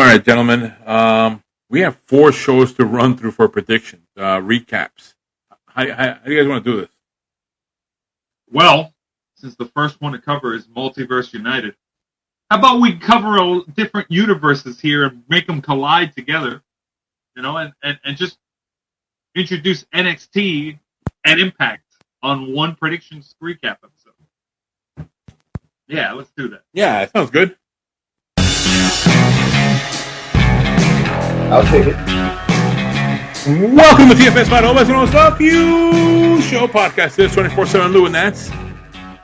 right, gentlemen. We have 4 shows to run through for predictions, recaps. How do you guys want to do this? Well, since the first one to cover is Multiverse United, how about we cover different universes here and make them collide together, and just introduce NXT and Impact on one predictions recap episode. Yeah, let's do that. Yeah, that sounds good. I'll take it. Welcome to TFS Final Stuff You Show Podcast. This 24/7 Lou, and that's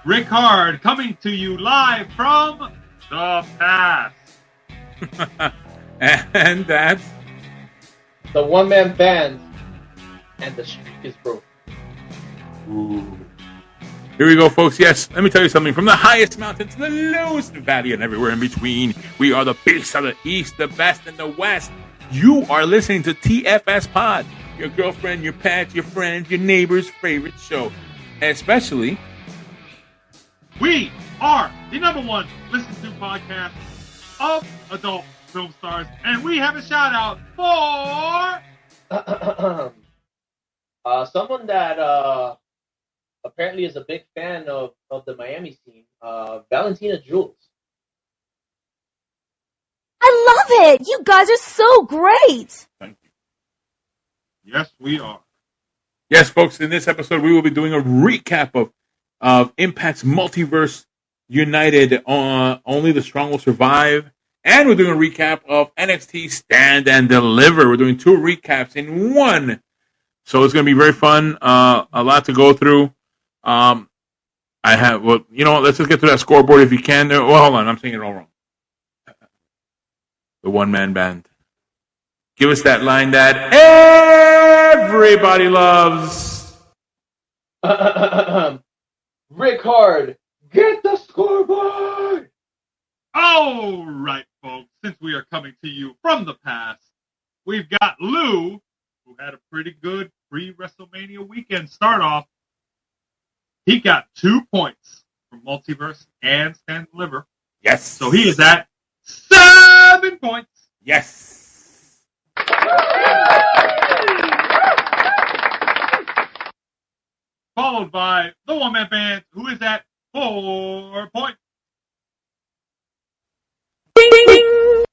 Rick Hard coming to you live from the past. And that's the one-man band, and the streak is broken. Ooh. Here we go, folks. Yes, let me tell you something. From the highest mountain to the lowest valley and everywhere in between, we are the beasts of the East, the best in the West. You are listening to TFS Pod, your girlfriend, your pets, your friends, your neighbor's favorite show. Especially, we are the #1 listened to podcast of adult film stars, and we have a shout out for someone that apparently is a big fan of the Miami scene, Valentina Jules. I love it! You guys are so great! Thank you. Yes, we are. Yes, folks, in this episode, we will be doing a recap of Impact's Multiverse United. Only the Strong Will Survive. And we're doing a recap of NXT Stand and Deliver. We're doing 2 recaps in one. So it's going to be very fun. A lot to go through. Let's just get to that scoreboard if you can. Well, hold on, I'm saying it all wrong. The one-man band. Give us that line that everybody loves. Rick Hard, get the scoreboard! All right, folks. Since we are coming to you from the past, we've got Lou, who had a pretty good pre-WrestleMania weekend start off. He got 2 points from Multiverse and Stand Deliver. Yes. So he is at 7 points. Yes. Followed by the one-man band, who is at 4 points. Ding, ding, ding.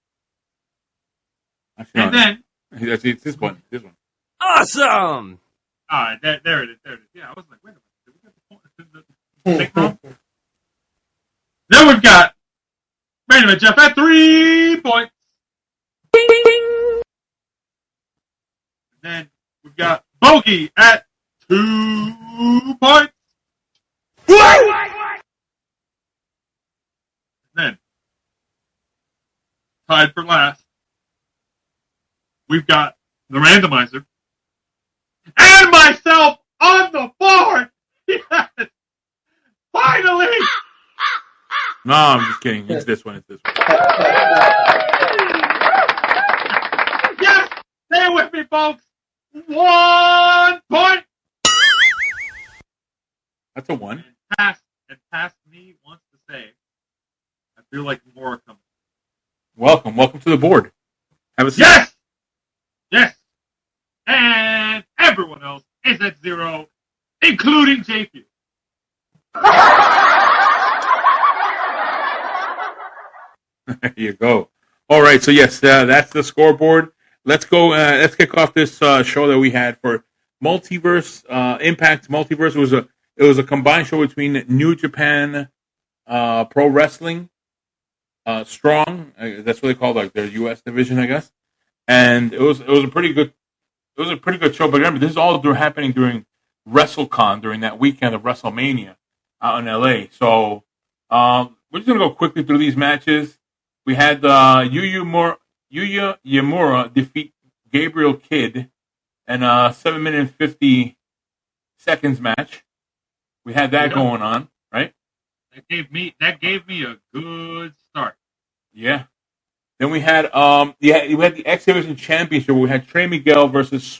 Actually, And then... it's this one. Awesome! All right, there it is. Yeah, I was like, wait a minute. Did we get the point? Then we've got... Wait a minute, Jeff, at 3 points. Ding, ding, ding. And then we've got Bogey at 2 points. And then, tied for last, we've got the randomizer and myself on the board. Yes, finally. No, I'm just kidding. It's this one. Yes, stay with me, folks. 1 point. That's a 1. And past me wants to say, I feel like more are coming. Welcome to the board. Have a seat. Yes. And everyone else is at 0, including JP. There you go. All right, so yes, that's the scoreboard. Let's go. Let's kick off this show that we had for Multiverse Impact. Multiverse it was a combined show between New Japan Pro Wrestling, Strong. That's what they call like their U.S. division, I guess. And it was a pretty good show. But remember, this is all happening during WrestleCon, during that weekend of WrestleMania out in L.A. So we're just gonna go quickly through these matches. We had Yuya Uemura defeat Gabriel Kidd in a 7-minute and 50 seconds match. We had that going on, right? That gave me a good start. Yeah. Then we had we had the X Division Championship. We had Trey Miguel versus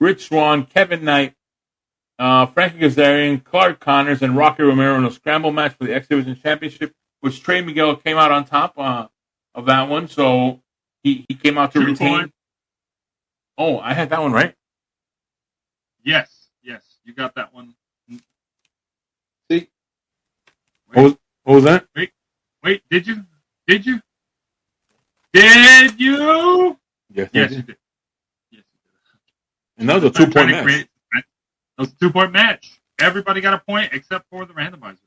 Rich Swann, Kevin Knight, Frankie Kazarian, Clark Connors, and Rocky Romero in a scramble match for the X Division Championship, which Trey Miguel came out on top of that one. So He came out to 2 retain. points. Oh, I had that one right. Yes, you got that one. See, What was that? Wait, did you? Did you? Did you? Yes, Yes, you did. Yes, you did. And that was a I'm 2-point trying to match. create- That was a 2-point match. Everybody got a point except for the randomizer.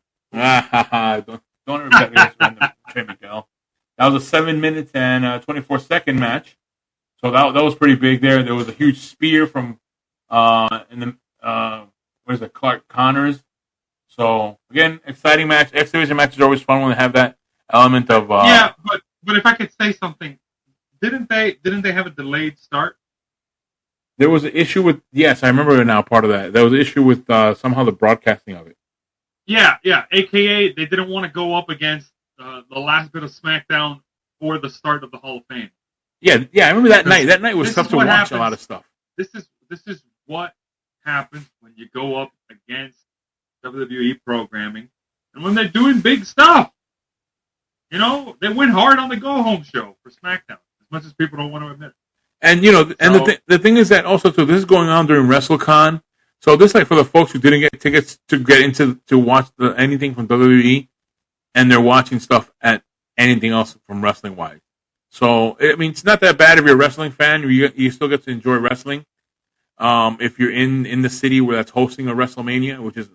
Don't ever bet me this random Trey Miguel. That was a 7 minutes and 24-second match. So that was pretty big there. There was a huge spear from Clark Connors. So again, exciting match. X Division matches are always fun when they have that element of Yeah, but if I could say something, didn't they have a delayed start? There was an issue with yes, I remember now part of that. There was an issue with somehow the broadcasting of it. Yeah. AKA they didn't want to go up against the last bit of SmackDown for the start of the Hall of Fame. Yeah, I remember that night. That night was tough to watch a lot of stuff. This is what happens when you go up against WWE programming, and when they're doing big stuff. You know, they went hard on the Go Home show for SmackDown, as much as people don't want to admit it. And the thing is that also too, this is going on during WrestleCon. So this like for the folks who didn't get tickets to get into to watch anything from WWE, and they're watching stuff at anything else from wrestling wise. So I mean, it's not that bad if you're a wrestling fan. You still get to enjoy wrestling. If you're in the city where that's hosting a WrestleMania, which is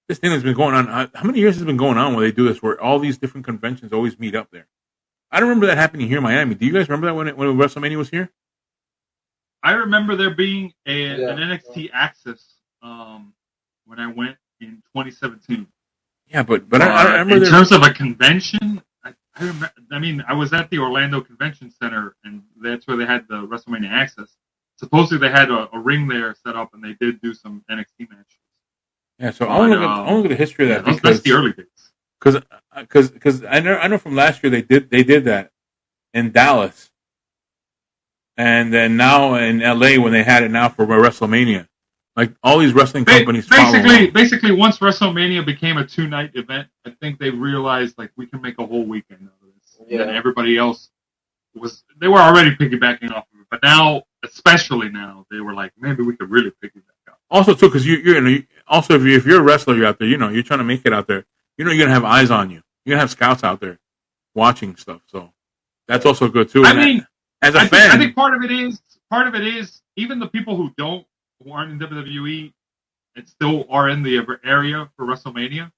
this thing that's been going on. How many years has it been going on where they do this, where all these different conventions always meet up there? I don't remember that happening here in Miami. Do you guys remember that when WrestleMania was here? I remember there being an NXT Access when I went in 2017. Yeah, but I don't remember. In terms of a convention, I remember. I mean, I was at the Orlando Convention Center, and that's where they had the WrestleMania Access. Supposedly, they had a ring there set up, and they did do some NXT matches. Yeah, so I want to look at the history of that because that's the early days. Because I know from last year they did that in Dallas, and then now in LA when they had it now for WrestleMania, like all these wrestling companies. Basically, once WrestleMania became a 2-night event, I think they realized like we can make a whole weekend out of this. Yeah. And everybody else they were already piggybacking off of it, but now, especially now, they were like maybe we could really piggyback off. Also too, because also if you're a wrestler, you're out there, you're trying to make it out there. You're gonna have eyes on you. You're gonna have scouts out there watching stuff. So that's also good too. I mean, as a fan, I think part of it is even the people who aren't in WWE and still are in the area for WrestleMania.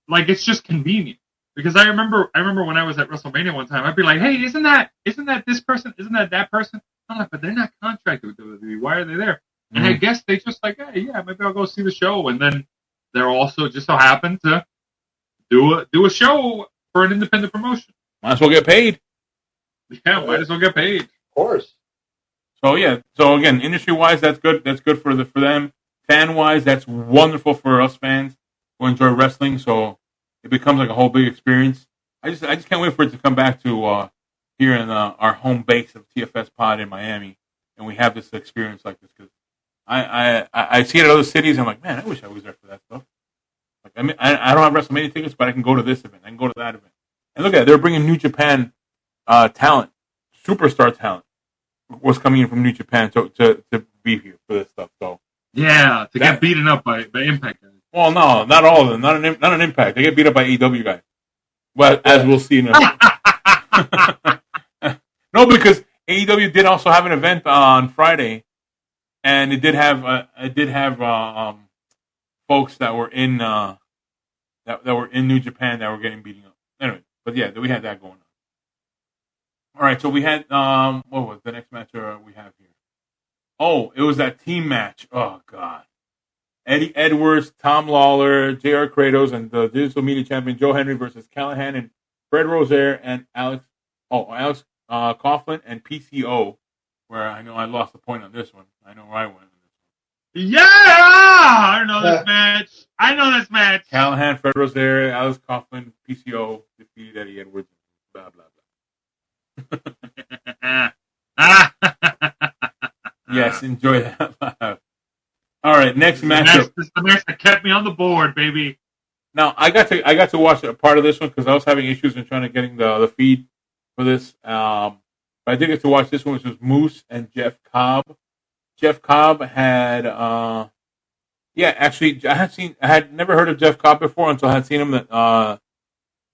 Like it's just convenient because I remember when I was at WrestleMania one time, I'd be like, hey, isn't that this person? Isn't that person? I'm like, but they're not contracted with WWE. Why are they there? And I guess they just like, hey, yeah, maybe I'll go see the show. And then they're also just so happen to do a show for an independent promotion. Might as well get paid. Yeah, might as well get paid. Of course. So yeah. So again, industry wise, that's good. That's good for them. Fan wise, that's wonderful for us fans who enjoy wrestling. So it becomes like a whole big experience. I just can't wait for it to come back to here in our home base of TFS Pod in Miami, and we have this experience like this because I see it at other cities. And I'm like, man, I wish I was there for that stuff. Like, I mean, I don't have WrestleMania tickets, but I can go to this event. I can go to that event. And look at it, they're bringing New Japan talent, superstar talent, was coming in from New Japan to be here for this stuff. So yeah, to get beaten up by Impact guys. Well, no, not all of them. Not an Impact. They get beat up by EW guys. Well, as we'll see in a no, because AEW did also have an event on Friday. And it did have folks that were in that were in New Japan that were getting beaten up. Anyway, but yeah, we had that going on. All right, so we had what was the next match we have here? Oh, it was that team match. Oh God, Eddie Edwards, Tom Lawler, J.R. Kratos, and the Digital Media Champion Joe Henry versus Callahan and Fred Rozier and Alex Coughlin and PCO. Where I know I lost the point on this one. I know where I went on this one. Yeah! I know this match. Callahan, Fred Rozier, Alex Coughlin, PCO defeated Eddie Edwards. Blah, blah, blah. Yes, enjoy that. All right, next matchup. This is the match that kept me on the board, baby. Now, I got to watch a part of this one because I was having issues in trying to getting the feed for this. but I did get to watch this one, which was Moose and Jeff Cobb. Jeff Cobb had, actually, I had never heard of Jeff Cobb before until I had seen him.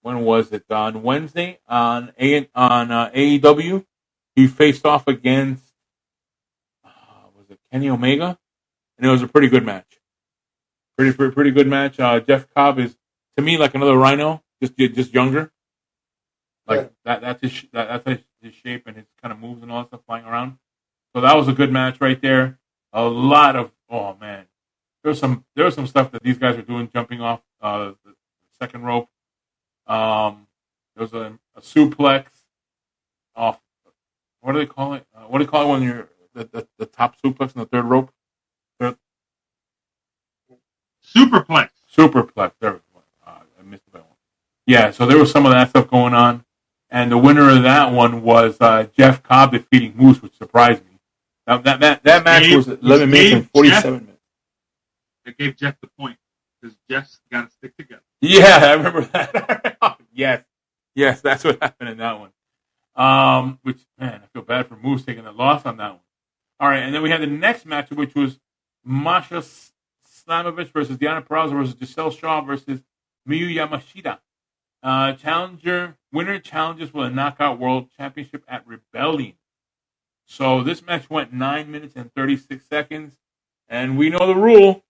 When was it? On Wednesday on AEW, he faced off against was it Kenny Omega, and it was a pretty good match. Pretty good match. Jeff Cobb is to me like another Rhino, just younger. Like that's his shape and his kind of moves and all that stuff flying around. So that was a good match right there. A lot of there was some stuff that these guys were doing, jumping off the second rope. There was a suplex off. What do they call it? What do they call it when you're the top suplex in the third rope? Superplex. There we go. I missed that one. Yeah, so there was some of that stuff going on, and the winner of that one was Jeff Cobb defeating Moose, which surprised me. Now, that match was 11 minutes and 47 minutes. It gave Jeff the point because Jeff's got to stick together. Yeah, I remember that. yes, that's what happened in that one. Which, man, I feel bad for Moose taking a loss on that one. All right, and then we had the next match, which was Masha Slamovich versus Deonna Purrazzo versus Giselle Shaw versus Miyu Yamashita. Winner challenges for the Knockout World Championship at Rebellion. So this match went 9 minutes and 36 seconds, and we know the rule.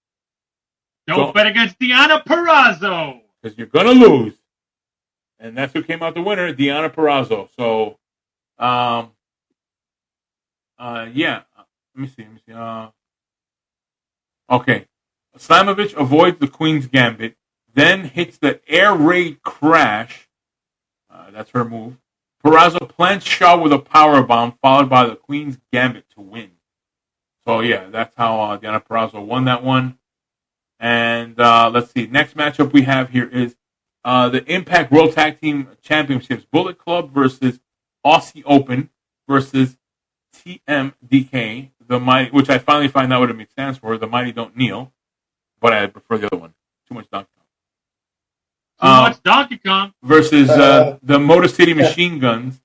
Don't bet against Deonna Purrazzo. Because you're going to lose. And that's who came out the winner, Deonna Purrazzo. So, yeah. Let me see. Okay. Slamovich avoids the Queen's Gambit, then hits the air raid crash. That's her move. Purrazzo plants Shaw with a powerbomb, followed by the Queen's Gambit to win. So, yeah, that's how Deonna Purrazzo won that one. And let's see. Next matchup we have here is the Impact World Tag Team Championships. Bullet Club versus Aussie Open versus TMDK, the Mighty, which I finally find out what it stands for. The Mighty Don't Kneel, but I prefer the other one. Too much Donkey Kong. Too much Donkey Kong versus the Motor City Machine Guns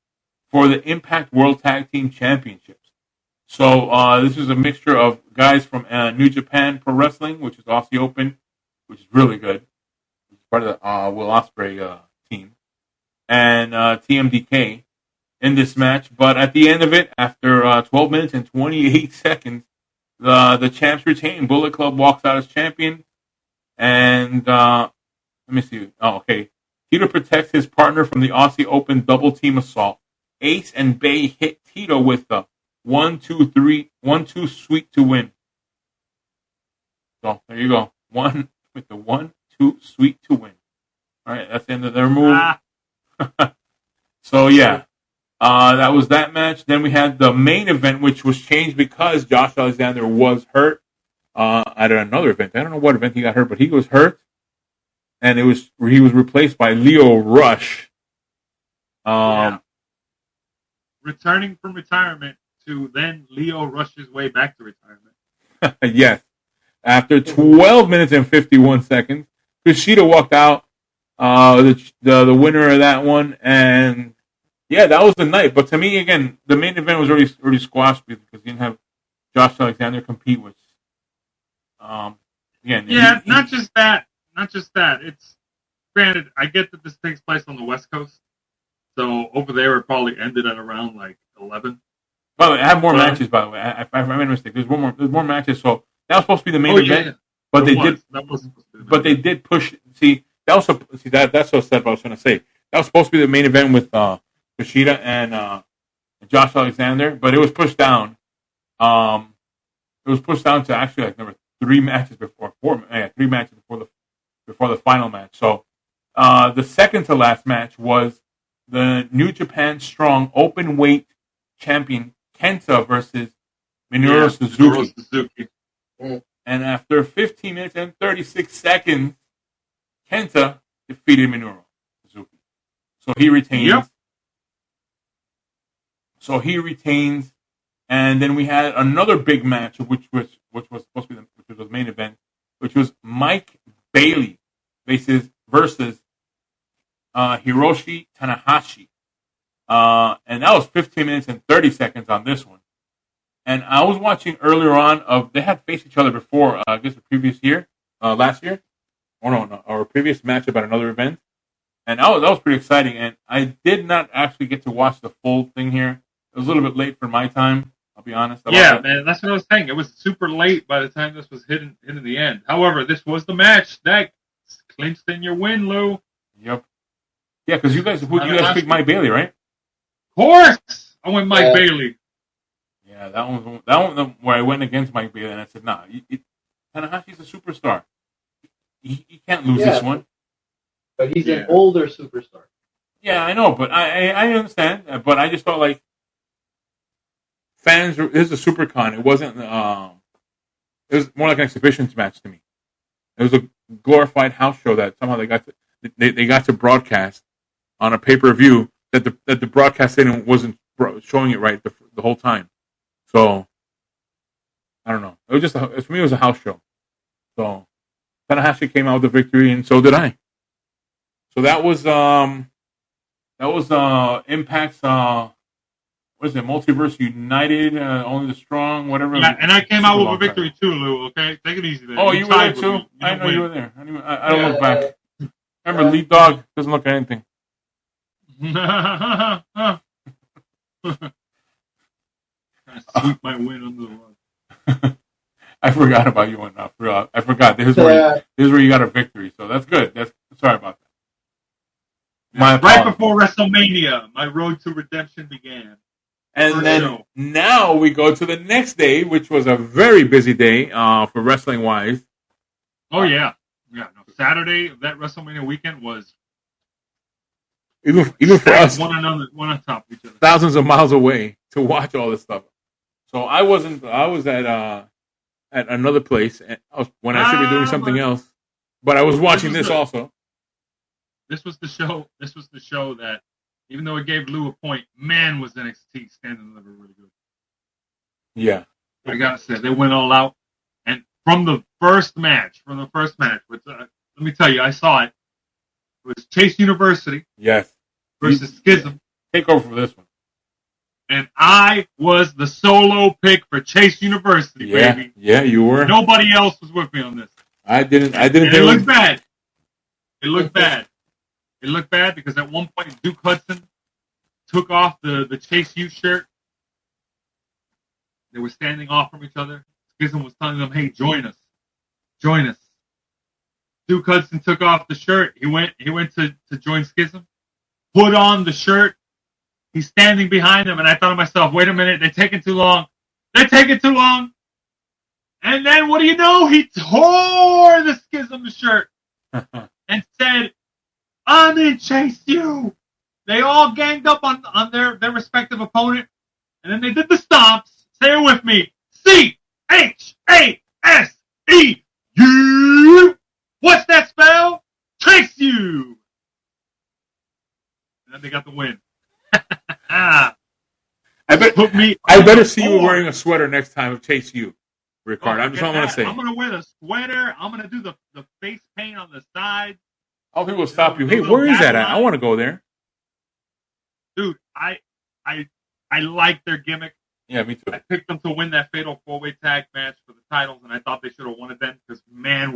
for the Impact World Tag Team Championships. So this is a mixture of guys from New Japan Pro Wrestling, which is Aussie Open, which is really good. It's part of the Will Ospreay team, and TMDK in this match. But at the end of it, after 12 minutes and 28 seconds, the champs retain. Bullet Club walks out as champion, and let me see. Oh, okay. Tito protects his partner from the Aussie Open double team assault. Ace and Bay hit Tito with the 1-2 sweet to win. So there you go. One with the 1-2 sweet to win. All right, that's the end of their move. So yeah, that was that match. Then we had the main event, which was changed because Josh Alexander was hurt at another event. I don't know what event he got hurt, but he was hurt, and he was replaced by Leo Rush. Returning from retirement to then Leo Rush's way back to retirement. Yes. After 12 minutes and 51 seconds, Kushida walked out, the winner of that one, and yeah, that was the night. But to me, again, the main event was already squashed because you didn't have Josh Alexander compete with. Not just that. It's granted, I get that this takes place on the West Coast, so over there it probably ended at around like 11. By the way, I have more matches. By the way, I made a mistake. There's more matches. So that was supposed to be the main event, yeah. But they did push. See, that's so sad. What I was going to say, that was supposed to be the main event with Kushida and Josh Alexander, but it was pushed down. It was pushed down to actually like number 3 matches before 3 matches before the final match. So the second to last match was the New Japan Strong Open Weight Champion Kenta versus Minoru Suzuki. And after 15 minutes and 36 seconds, Kenta defeated Minoru Suzuki. So he retains. Yep. And then we had another big match, which was supposed to be the main event, which was Mike Bailey versus Hiroshi Tanahashi. and that was 15 minutes and 30 seconds on this one. And I was watching earlier on they had faced each other before, I guess the previous year, last year, or a previous matchup at another event. And that was pretty exciting. And I did not actually get to watch the full thing here. It was a little bit late for my time, I'll be honest. Man, that's what I was saying. It was super late by the time this was hitting the end. However, this was the match that clinched in your win, Lou. Yep. Yeah, because you guys picked Mike Bailey, right? Of course, I went Mike Bailey. Yeah, that one where I went against Mike Bailey, and I said, "Nah, Tanahashi's a superstar. He can't lose this one." But he's an older superstar. Yeah, I know, but I understand. But I just felt like fans. This is a SuperCon. It wasn't. It was more like an exhibitions match to me. It was a glorified house show that somehow they got to broadcast on a pay-per-view that the broadcast stadium wasn't showing it right the whole time. So I don't know. It was just for me. It was a house show. So Tanahashi came out with the victory, and so did I. So that was Impact's what is it? Multiverse United, Only the Strong, whatever. Yeah, and I came out with a victory too, Lou. Okay, take it easy there. Oh, you were there too? I know you were there. I don't look back. Remember, Lead Dog doesn't look at anything. Sweep my win under the rug. I forgot about you and I forgot. This is where you got a victory, so that's good. Sorry about that. Right before WrestleMania, my road to redemption began. And then now we go to the next day, which was a very busy day for wrestling wise. Oh yeah. No, Saturday of that WrestleMania weekend was even for us, one on top of each other, thousands of miles away to watch all this stuff. So I was at another place when I should be doing something else, but I was watching this also. This was the show that, even though it gave Lou a point, man, was NXT standing and deliver really good. Yeah, I gotta say they went all out, and from the first match, which let me tell you, I saw it. It was Chase University, yes, versus Schism. Take over for this one. And I was the solo pick for Chase University, baby. Yeah, you were. Nobody else was with me on this. I didn't. And it looked bad. It looked bad because at one point Duke Hudson took off the Chase U shirt. They were standing off from each other. Schism was telling them, "Hey, join us. Duke Hudson took off the shirt. He went to join Schism. Put on the shirt. He's standing behind him, and I thought to myself, wait a minute, they're taking too long. And then what do you know? He tore the Schism shirt and said, "I'm in Chase U." They all ganged up on their respective opponent, and then they did the stomps. Say it with me. CHASEU. What's that spell? Chase U. And then they got the win. I better see you wearing a sweater next time of Chase U, Ricard. I'm just going to say. I'm going to wear the sweater. I'm going to do the face paint on the side. All people will stop you. Hey, where is that at? I want to go there. Dude, I like their gimmick. Yeah, me too. I picked them to win that fatal 4-way tag match for the titles, and I thought they should have won it then because, man,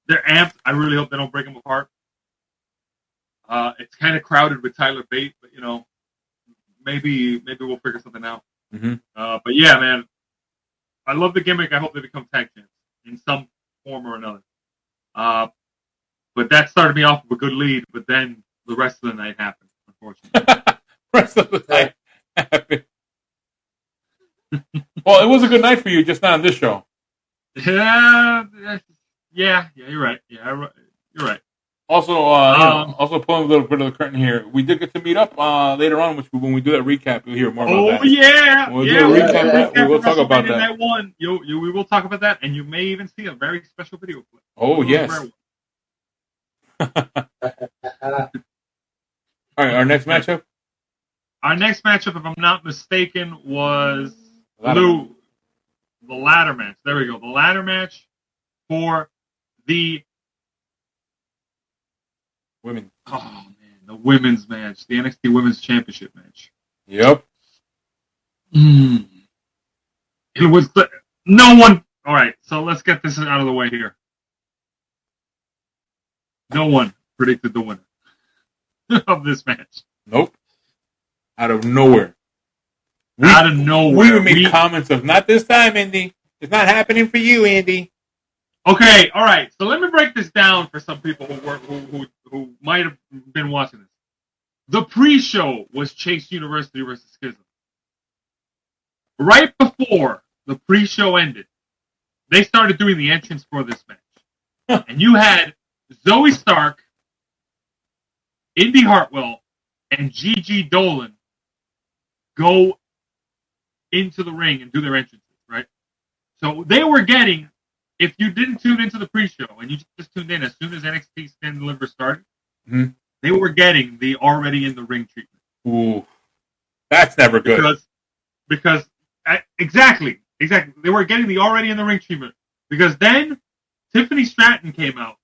they're amped. I really hope they don't break them apart. It's kind of crowded with Tyler Bate, but, maybe we'll figure something out. Mm-hmm. But, yeah, man, I love the gimmick. I hope they become tag champs in some form or another. But that started me off with a good lead, but then the rest of the night happened, unfortunately. Rest of the night happened. Well, it was a good night for you, just not on this show. Yeah, you're right. Yeah, you're right. Also, also pulling a little bit of the curtain here, we did get to meet up later on, which when we do that recap, you'll hear more about that. Oh, yeah. We'll do a recap. We will talk about that. That one. We will talk about that, and you may even see a very special video clip. Oh, yes. All right, our next matchup? Our next matchup, if I'm not mistaken, was the ladder match. There we go. The ladder match for the women. Oh, man. the women's match, the NXT Women's Championship match. Yep. It was no one. All right, so let's get this out of the way here. No one predicted the winner of this match. Nope. Out of nowhere. Out of nowhere. We would make comments of, not this time, Indy. It's not happening for you, Andy. Okay, all right. So let me break this down for some people who might have been watching this. The pre-show was Chase University versus Schism. Right before the pre-show ended, they started doing the entrance for this match. And you had Zoe Stark, Indy Hartwell, and Gigi Dolan go into the ring and do their entrances, right? So they were getting, if you didn't tune into the pre-show and you just tuned in as soon as NXT Stand and Deliver started, they were getting the already in the ring treatment. Ooh, that's never good. Because exactly. They were getting the already in the ring treatment. Because then Tiffany Stratton came out,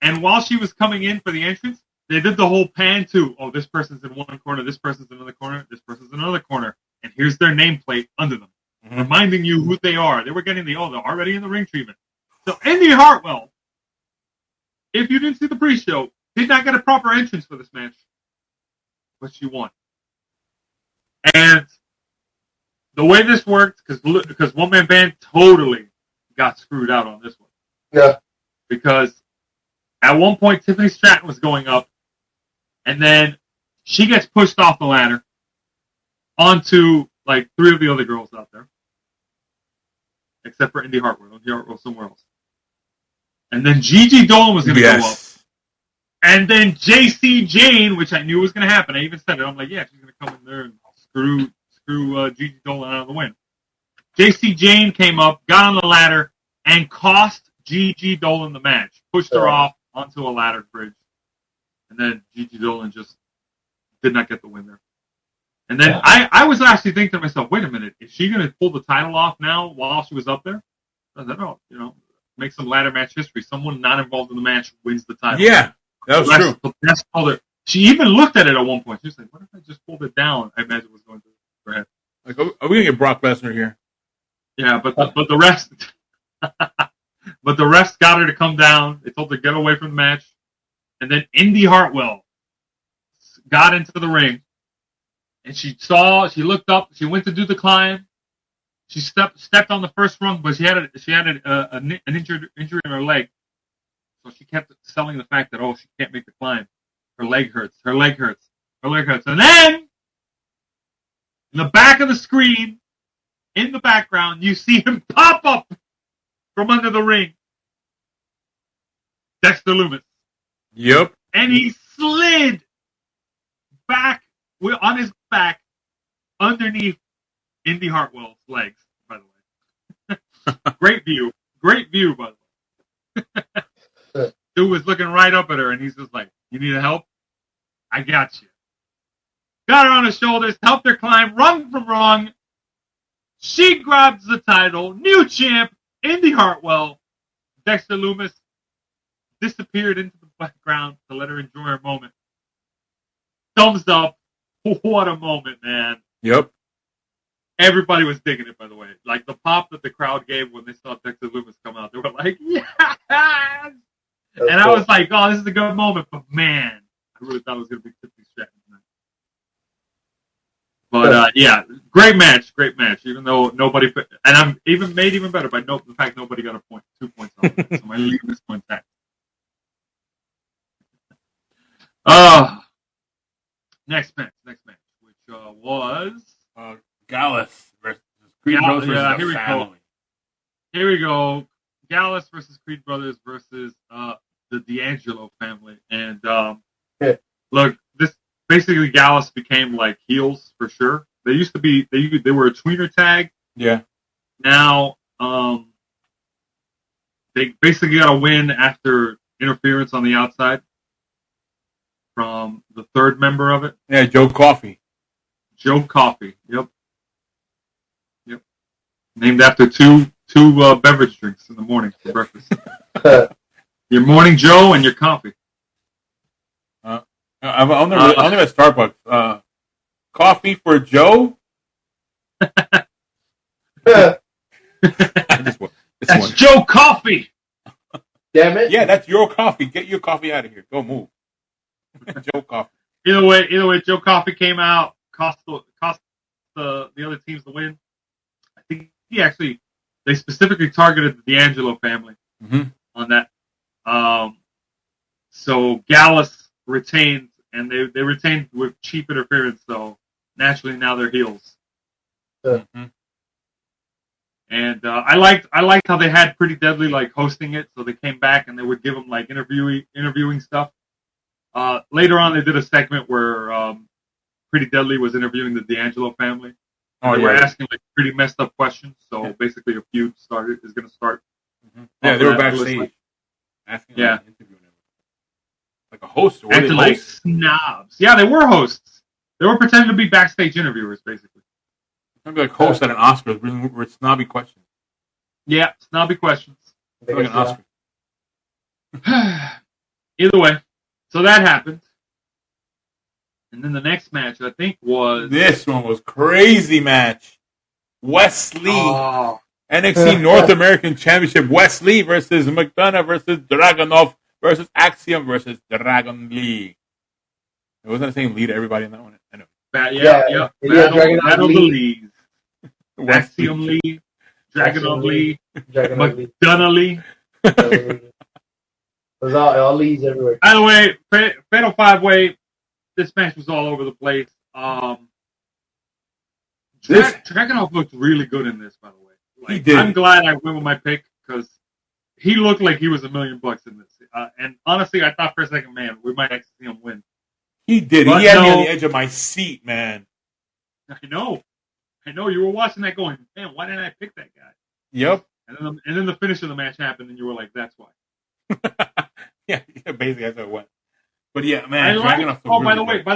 and while she was coming in for the entrance, they did the whole pan to, oh, this person's in one corner, this person's in another corner, this person's in another corner, and here's their nameplate under them, reminding you who they are. They were getting they're already in the ring treatment. So Indy Hartwell, if you didn't see the pre-show, did not get a proper entrance for this match, but she won. And the way this worked, because One Man Band totally got screwed out on this one. Yeah. Because at one point, Tiffany Stratton was going up, and then she gets pushed off the ladder onto, like, 3 of the other girls out there. Except for Indy Hartwell. Indy Hartwell somewhere else. And then Gigi Dolan was going to go up. And then JC Jane, which I knew was going to happen. I even said it. I'm like, yeah, she's going to come in there and screw Gigi Dolan out of the win. JC Jane came up, got on the ladder, and cost Gigi Dolan the match. Pushed her off onto a ladder bridge. And then Gigi Dolan just did not get the win there. And then I was actually thinking to myself, wait a minute, is she going to pull the title off now while she was up there? I said, no, make some ladder match history. Someone not involved in the match wins the title. Yeah, that was true. She even looked at it at one point. She was like, what if I just pulled it down? I imagine it was going through her head. Like, are we going to get Brock Lesnar here? Yeah, but the rest... but the refs got her to come down. They told her to get away from the match. And then Indy Hartwell got into the ring. And she looked up, she went to do the climb. She stepped on the first rung, but she had an injury in her leg. So she kept selling the fact that, she can't make the climb. Her leg hurts. And then, in the back of the screen, in the background, you see him pop up from under the ring. Dexter Lumis. Yep. And he slid back on his back underneath Indy Hartwell's legs, by the way. Great view, by the way. Dude was looking right up at her, and he's just like, you need help? I got you. Got her on his shoulders, helped her climb, rung from rung. She grabs the title, new champ, Indy Hartwell. Dexter Lumis disappeared into the background to let her enjoy her moment. Thumbs up. What a moment, man. Yep. Everybody was digging it, by the way. Like, the pop that the crowd gave when they saw Dexter Lumis come out, they were like, yes! And I was like, oh, this is a good moment. But, man, I really thought it was going to be Tiffany Stratton tonight. But, yeah, great match. Even though nobody... And I'm made even better by the fact nobody got 2 points on it. So my lead this point back. Next match, which was Gallus versus Creed Brothers versus here we family. Here we go. Gallus versus Creed Brothers versus the D'Angelo family. And look, this basically Gallus became like heels for sure. They used to be they were a tweener tag. Yeah. Now they basically got a win after interference on the outside from the third member of it. Yeah, Joe Coffey. Yep. Named after two beverage drinks in the morning for breakfast. Your morning Joe and your coffee. I'm on the Starbucks. Coffee for Joe. I just want. That's Joe Coffee. Damn it. Yeah, that's your coffee. Get your coffee out of here. Go move. Joe Coffee. Either way, Joe Coffee came out, cost the other teams the win. I think they specifically targeted the D'Angelo family on that. So Gallus retained, and they retained with cheap interference. So naturally, now they're heels. And I liked how they had Pretty Deadly like hosting it. So they came back and they would give them like interviewing stuff. Later on, they did a segment where Pretty Deadly was interviewing the D'Angelo family. They were asking like pretty messed up questions. So basically, a feud is going to start. Yeah, they were backstage asking, interviewing him like a host. Or acting like snobs. Yeah, they were hosts. They were pretending to be backstage interviewers, basically. Maybe like host at an Oscars with snobby questions. Yeah, snobby questions. Like an Oscar. Either way, so that happened. And then the next match, I think, was... This one was crazy match. Wesley. NXT North American Championship. Wesley versus McDonough versus Dragunov versus Axiom versus Dragon Lee. It wasn't the same lead to everybody in that one. I know. Yeah. Battle of the Lees. Axiom Lee. Dragunov Lee. McDonough Lee. There's all leads everywhere. By the way, Fatal 5-Way, this match was all over the place. Dragunov looked really good in this, by the way. Like, he did. I'm glad I went with my pick because he looked like he was $1 million in this. And honestly, I thought for a second, man, we might actually see him win. He did. But he had me on the edge of my seat, man. I know. You were watching that going, man, why didn't I pick that guy? Yep. And then the finish of the match happened, and you were like, that's why. yeah, basically that's how it went. But yeah, man. By the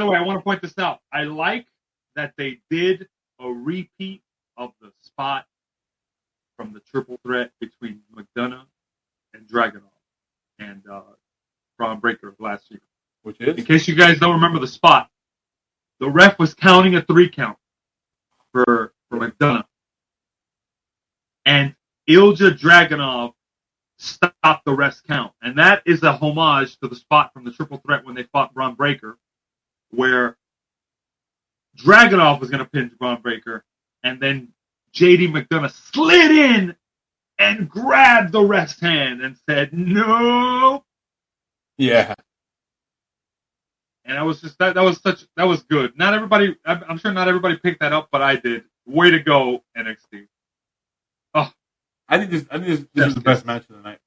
way, I want to point this out. I like that they did a repeat of the spot from the triple threat between McDonough and Dragunov and Braun Breaker of last year. Which is? In case you guys don't remember the spot, the ref was counting a 3 count for McDonough. And Ilja Dragunov stopped the rest count. And that is a homage to the spot from the triple threat when they fought Braun Breaker, where Dragunov was going to pin Braun Breaker, and then JD McDonough slid in and grabbed the ref's hand and said, no. Yeah. And I was just that was good. Not everybody, I'm sure not everybody picked that up, but I did. Way to go, NXT. Oh, I think this is the best match of the night.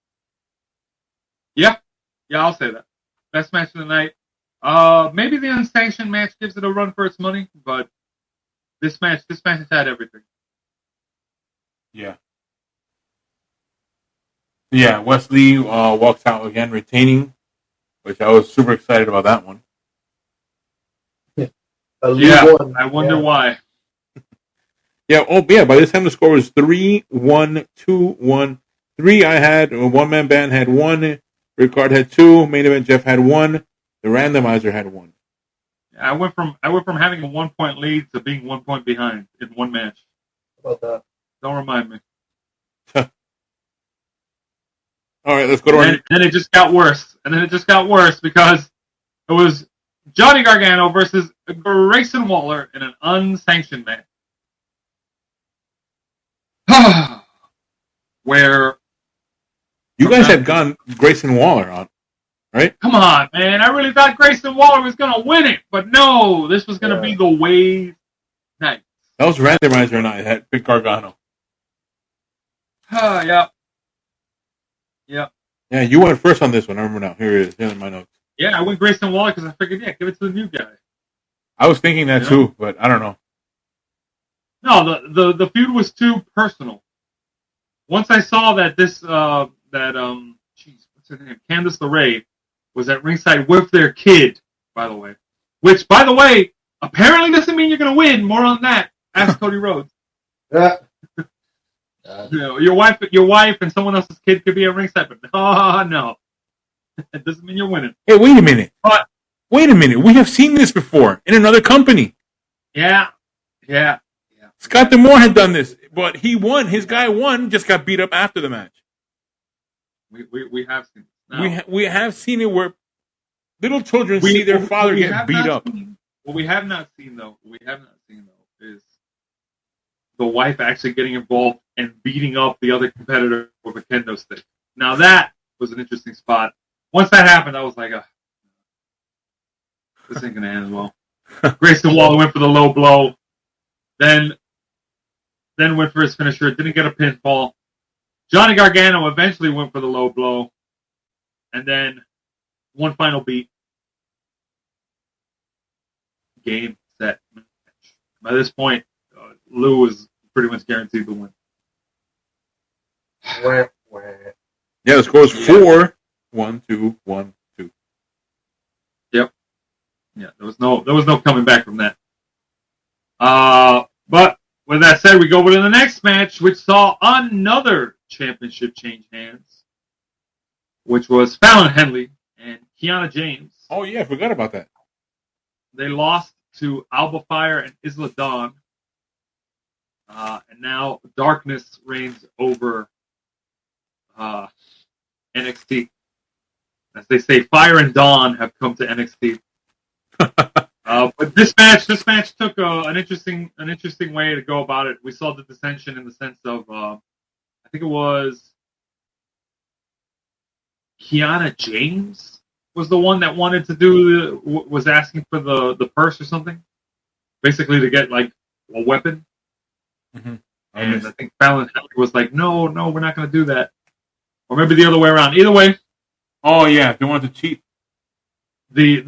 Yeah, I'll say that. Best match of the night. Maybe the unsanctioned match gives it a run for its money, but this match has had everything. Yeah. Yeah, Wesley walks out again retaining, which I was super excited about that one. I wonder why. Yeah. Oh, yeah. By this time, the score was 3-1-2-1. 3 I had. One man band had 1. Ricard had 2. Main event Jeff had 1. The randomizer had 1. I went from having a 1-point lead to being 1 point behind in one match. How about that? Don't remind me. All right, let's go to And then it just got worse. Because it was Johnny Gargano versus Grayson Waller in an unsanctioned match. Where you guys had gone Grayson Waller on, right? Come on, man. I really thought Grayson Waller was going to win it. But no, this was going to be the Wave night. That was randomizer night. That big Gargano. Yeah. Yeah, you went first on this one. I remember now. Here it is. Here in my notes. Yeah, I went Grayson Waller because I figured, give it to the new guy. I was thinking that too, but I don't know. No, the feud was too personal. Once I saw that what's her name, Candice LeRae, was at ringside with their kid, by the way. Which, by the way, apparently doesn't mean you're going to win. More on that. Ask Cody Rhodes. Yeah. Your wife and someone else's kid could be at ringside, but no. It doesn't mean you're winning. Hey, wait a minute. wait a minute, we have seen this before in another company. Yeah. Scott D'Amore had done this, but he won. His guy won, just got beat up after the match. We have seen it. We have seen it where little children see their father get beat up. What we have not seen though is the wife actually getting involved and beating up the other competitor with a kendo stick. Now that was an interesting spot. Once that happened, I was like, this ain't gonna end well. Grayson Waller went for the low blow, then went for his finisher. Didn't get a pinfall. Johnny Gargano eventually went for the low blow, and then one final beat. Game, set, match. By this point, Lou was pretty much guaranteed to win. Yeah, the score is 4-1-2-1-2. Yep. Yeah, there was no coming back from that. But with that said, we go over to the next match, which saw another championship change hands, which was Fallon Henley and Kiana James. Oh yeah, I forgot about that. They lost to Alba Fire and Isla Dawn. And now darkness reigns over NXT. As they say, Fire and Dawn have come to NXT. But this match took an interesting way to go about it. We saw the dissension in the sense of, I think it was Kiana James was the one that wanted to was asking for the purse or something, basically to get like a weapon. Mm-hmm. And I think Fallon Henley was like, no, we're not going to do that. Or maybe the other way around. Either way. Oh yeah, they wanted to cheat. The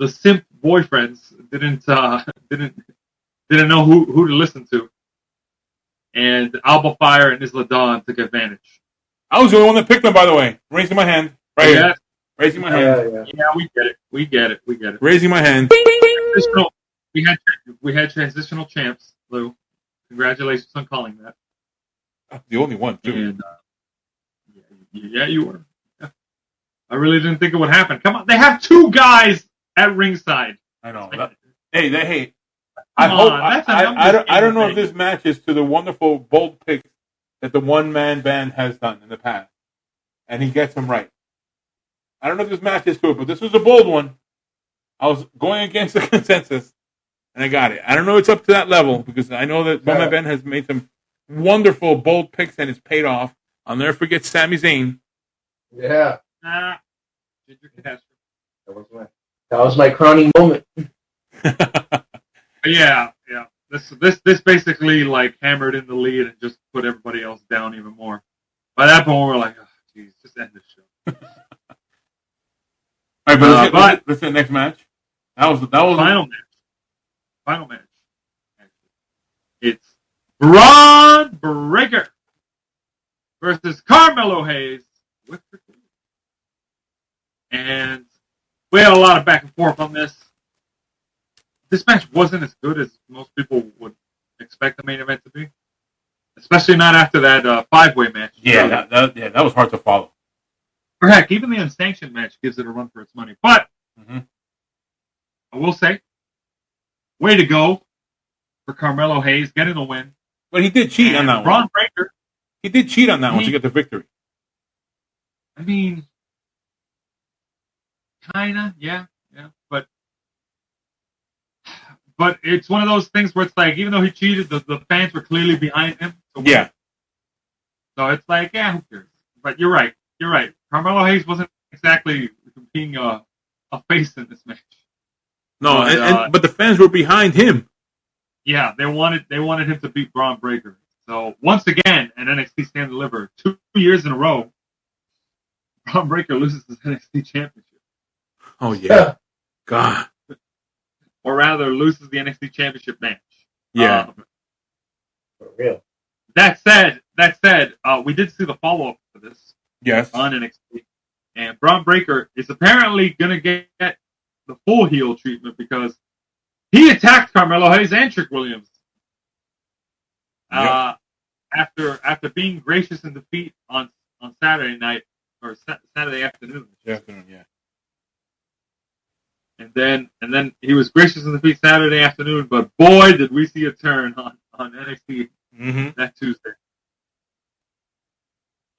simp boyfriends didn't know who to listen to, and Alba Fire and Isla Dawn took advantage. I was the only one that picked them, by the way. Raising my hand right here. Raising my hand. Yeah, we get it. Raising my hand. We had transitional champs, Lou. Congratulations on calling that. The only one too. And, yeah, you were. Yeah. I really didn't think it would happen. Come on, they have two guys at ringside. I know. Hey. I don't know if this matches to the wonderful bold picks that the one man band has done in the past, and he gets them right. I don't know if this matches to it, but this was a bold one. I was going against the consensus, and I got it. I don't know if it's up to that level because I know that one man band has made some wonderful bold picks and it's paid off. I'll never forget Sami Zayn. Yeah. That was my crowning moment. Yeah. This basically like hammered in the lead and just put everybody else down even more. By that point, we're like, oh, geez, just end this show. All right, but let's get next match. That was final match. It's Braun Breaker versus Carmelo Hayes with victory. And we had a lot of back and forth on this. This match wasn't as good as most people would expect the main event to be, especially not after that five-way match. Yeah, that was hard to follow. Or heck, even the unsanctioned match gives it a run for its money. But I will say, way to go for Carmelo Hayes getting the win. But he did cheat on that one. Braun Breaker. He did cheat on that one to get the victory. I mean, kinda, yeah. But it's one of those things where it's like, even though he cheated, the fans were clearly behind him. Yeah. So it's like, yeah, who cares? But you're right. Carmelo Hayes wasn't exactly being a face in this match. No, but the fans were behind him. Yeah, they wanted him to beat Braun Breaker. So once again, an NXT Stand Deliver 2 years in a row, Braun Breaker loses his NXT Championship. Oh yeah, God. Or rather, loses the NXT Championship match. Yeah. For real. That said, we did see the follow-up for this. Yes. On NXT. And Braun Breaker is apparently going to get the full heel treatment because he attacked Carmelo Hayes and Trick Williams. Yep. After being gracious in defeat on Saturday night, or Saturday afternoon. Afternoon, yeah. And then he was gracious in defeat Saturday afternoon, but boy, did we see a turn on NXT that Tuesday.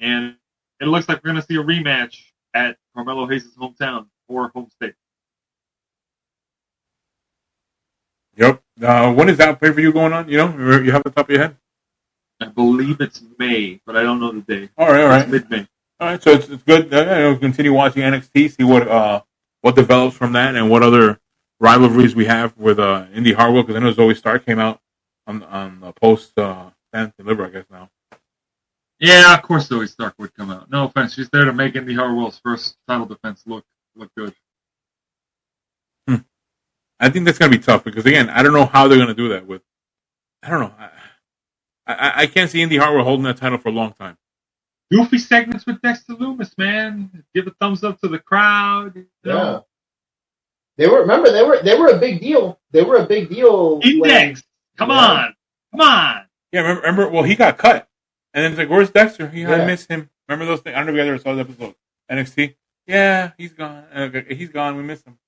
And it looks like we're going to see a rematch at Carmelo Hayes' hometown or home state. Yep. When is that pay-per-view going on? You know, you have the top of your head? I believe it's May, but I don't know the day. All right. It's mid-May. All right, so it's good. Continue watching NXT, see what develops from that, and what other rivalries we have with Indy Hartwell. Because I know Zoe Stark came out on the post Stand Deliver, I guess now. Yeah, of course Zoe Stark would come out. No offense, she's there to make Indy Hartwell's first title defense look good. I think that's gonna be tough because again, I don't know how they're gonna do that with. I don't know. I can't see Indy Hartwell holding that title for a long time. Goofy segments with Dexter Lumis, man. Give a thumbs up to the crowd. You know? They were a big deal. They were a big deal. Index. Come on. Yeah, remember? Well, he got cut, and then it's like, "Where's Dexter? I miss him." Remember those things? I don't know if you guys ever saw the episode. NXT. Yeah, he's gone. He's gone. We miss him.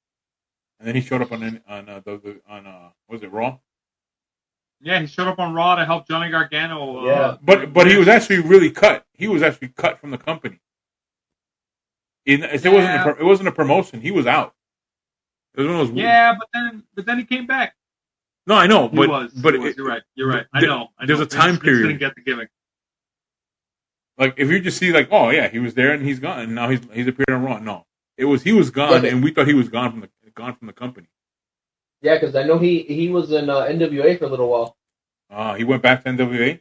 And then he showed up on was it Raw? Yeah, he showed up on Raw to help Johnny Gargano. But he was actually really cut. He was actually cut from the company. It wasn't a promotion. He was out. It was one of those but then he came back. No, I know, He was. You're right. I know. There's a time period. Didn't get the gimmick. Like if you just see like, oh yeah, he was there and he's gone, and now he's appeared on Raw. No, he was gone, and we thought he was gone from the company. Yeah, because I know he was in NWA for a little while. He went back to NWA.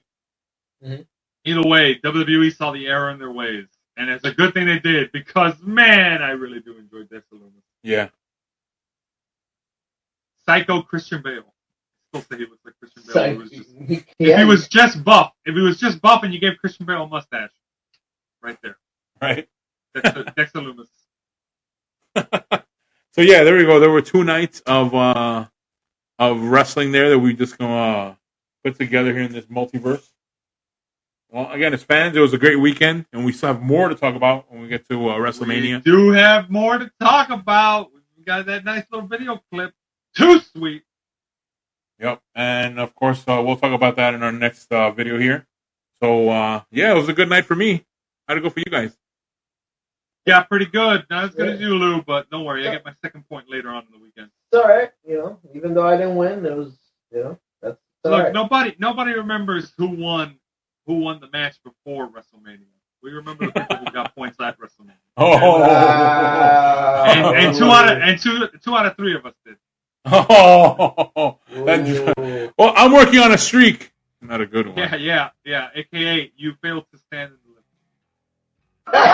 Mm-hmm. Either way, WWE saw the error in their ways, and it's a good thing they did because man, I really do enjoy Dexter Lumis. Yeah. Psycho Christian Bale. Still say he looks like Christian Bale. If he was just buff and you gave Christian Bale a mustache, right there. Right. Dexter Lumis. So yeah, there we go. There were 2 nights of wrestling there that we just gonna put together here in this multiverse. Well, again, as fans, it was a great weekend, and we still have more to talk about when we get to WrestleMania. We do have more to talk about. We got that nice little video clip. Too sweet. Yep, and of course, we'll talk about that in our next video here. So, yeah, it was a good night for me. How'd it go for you guys? Yeah, pretty good. Not as good as you, Lou, but don't worry. I get my second point later on in the weekend. It's all right. Even though I didn't win, it was, that's all Look, right. nobody remembers who won the match before WrestleMania. We remember the people who got points at WrestleMania. And two out of three of us did. Well, I'm working on a streak. Not a good one. Yeah. AKA, you failed to stand in the limit.